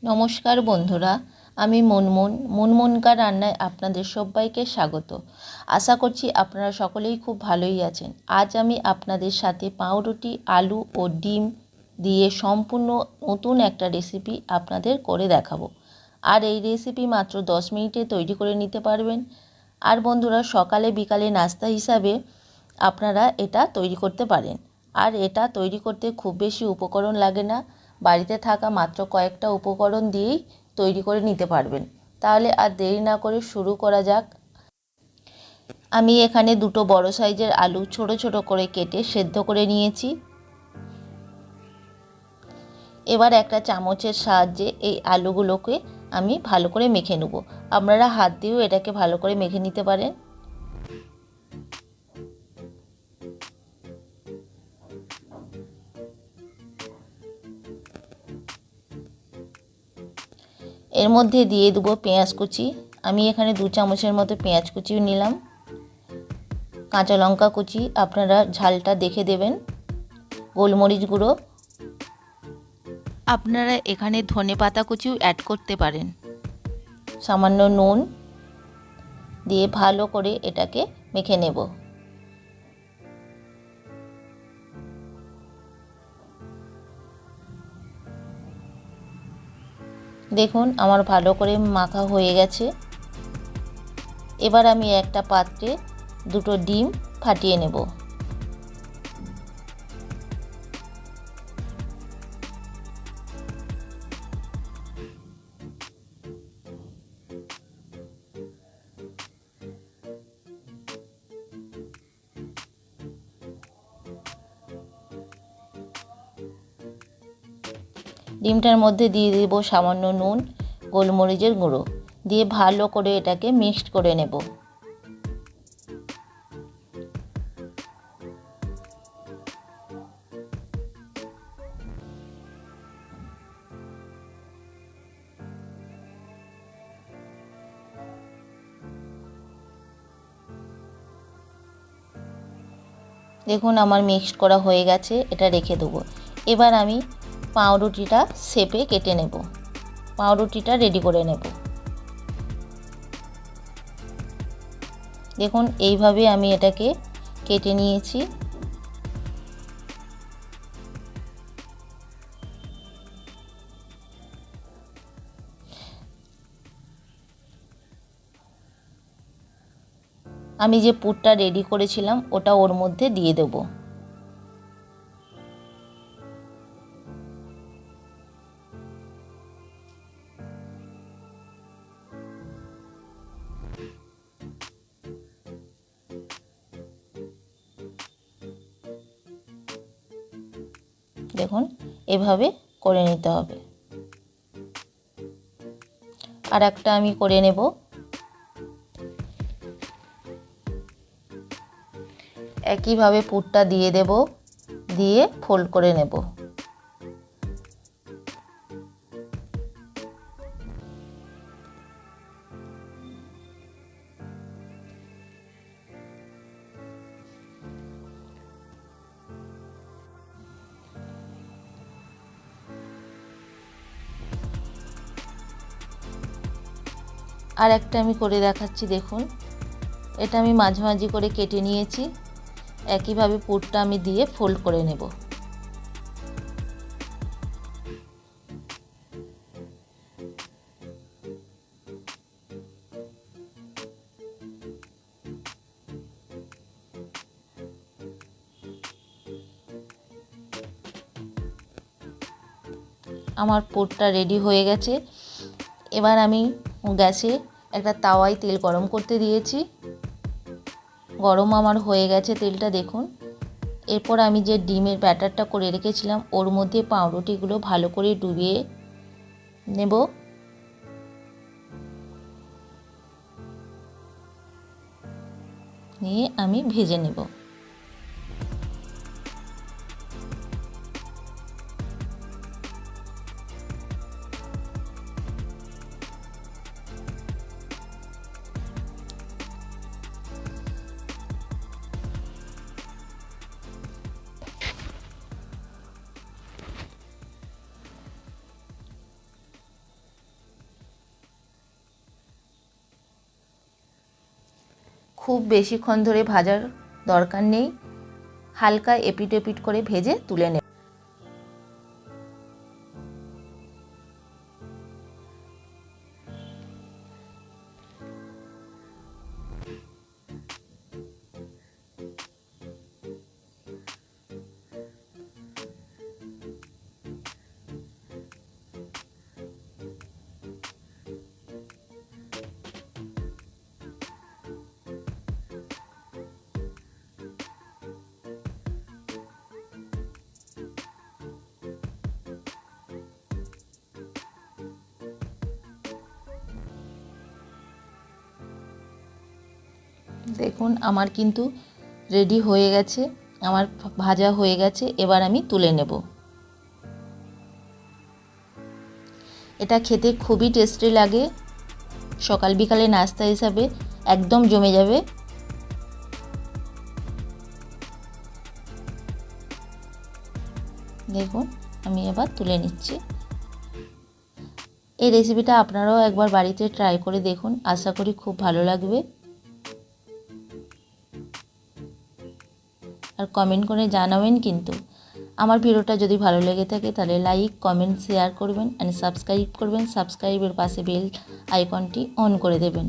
নমস্কার বন্ধুরা, আমি মুনমুনকার রান্নায় আপনাদের সবাইকে স্বাগত। আশা করছি আপনারা সকলেই খুব ভালোই আছেন। আজ আমি আপনাদের সাথে পাউরুটি, আলু ও ডিম দিয়ে সম্পূর্ণ নতুন একটা রেসিপি আপনাদের করে দেখাবো। আর এই রেসিপি মাত্র 10 মিনিটে তৈরি করে নিতে পারবেন। আর বন্ধুরা, সকালে বিকালে নাস্তা হিসাবে আপনারা এটা তৈরি করতে পারেন। আর এটা তৈরি করতে খুব বেশি উপকরণ লাগে না, বাড়িতে থাকা মাত্র কয়েকটা উপকরণ দিয়েই তৈরি করে নিতে পারবেন। তাহলে আর দেরি না করে শুরু করা যাক। আমি এখানে দুটো বড় সাইজের আলু ছোট ছোট করে কেটে সেদ্ধ করে নিয়েছি। এবার একটা চামচের সাহায্যে এই আলুগুলোকে আমি ভালো করে মেখে নেব। আপনারা হাত দিয়েও এটাকে ভালো করে মেখে নিতে পারেন। এর মধ্যে দিয়ে দেবো পেঁয়াজ কুচি। আমি এখানে 2 চামচের মতো পেঁয়াজ কুচিও নিলাম। কাঁচা লঙ্কা কুচি, আপনারা ঝালটা দেখে দেবেন। গোলমরিচ গুঁড়ো, আপনারা এখানে ধনেপাতা কুচিও অ্যাড করতে পারেন। সামান্য নুন দিয়ে ভালো করে এটাকে মেখে নেব। দেখুন আমার ভালো করে মাখা হয়ে গেছে। এবার আমি একটা পাত্রে দুটো ডিম ফাটিয়ে নেব। ডিমটার মধ্যে দিয়ে দেব সামান্য নুন, গোলমরিচের গুঁড়ো দিয়ে ভালো করে এটাকে মিক্সড করে নেব। দেখুন আমার মিক্সড করা হয়ে গেছে, এটা রেখে দেবো। এবার আমি পাউরুটিটা শেপে কেটে নেব। পাউরুটিটা রেডি করে নেব। দেখুন এইভাবে আমি এটাকে কেটে নিয়েছি। আমি যে পুরটা রেডি করেছিলাম ওটা ওর মধ্যে দিয়ে দেব। দেখুন এভাবে করে নিতে হবে। আর একটা আমি করে নেব। একইভাবে পুরটা দিয়ে দেব, দিয়ে ফোল্ড করে নেব। আর একটা আমি করে দেখাচ্ছি। দেখুন এটা আমি মাঝামাঝি করে কেটে নিয়েছি। একইভাবে পুরটা আমি দিয়ে ফোল্ড করে নেব। আমার পুরটা রেডি হয়ে গেছে। এবার আমি গ্যাসে একটা তাওয়ায় তেল গরম করতে দিয়েছি। গরম আমার হয়ে গেছে তেলটা, দেখুন। এরপর আমি যে ডিমের ব্যাটারটা করে রেখেছিলাম ওর মধ্যে পাউরুটিগুলো ভালো করে ডুবিয়ে নেব। নিয়ে আমি ভেজে নেব। খুব বেশিক্ষণ ধরে ভাজার দরকার নেই, হালকা এপিট এপিট করে ভেজে তুলে নেব। দেখুন আমার কিন্তু রেডি হয়ে গেছে, আমার ভাজা হয়ে গেছে। এবার আমি তুলে নেব। এটা খেতে খুবই টেস্টি লাগে, সকাল বিকালে নাস্তা হিসাবে একদম জমে যাবে। দেখুন আমি এবার তুলে নিচ্ছি। এই রেসিপিটা আপনারাও একবার বাড়িতে ট্রাই করে দেখুন, আশা করি খুব ভালো লাগবে। আর কমেন্ট করে জানাবেন কিন্তু। আমার ভিডিওটা যদি ভালো লেগে থাকে তাহলে লাইক, কমেন্ট, শেয়ার করবেন, আর সাবস্ক্রাইব করবেন। সাবস্ক্রাইবের পাশে বেল আইকনটি অন করে দেবেন।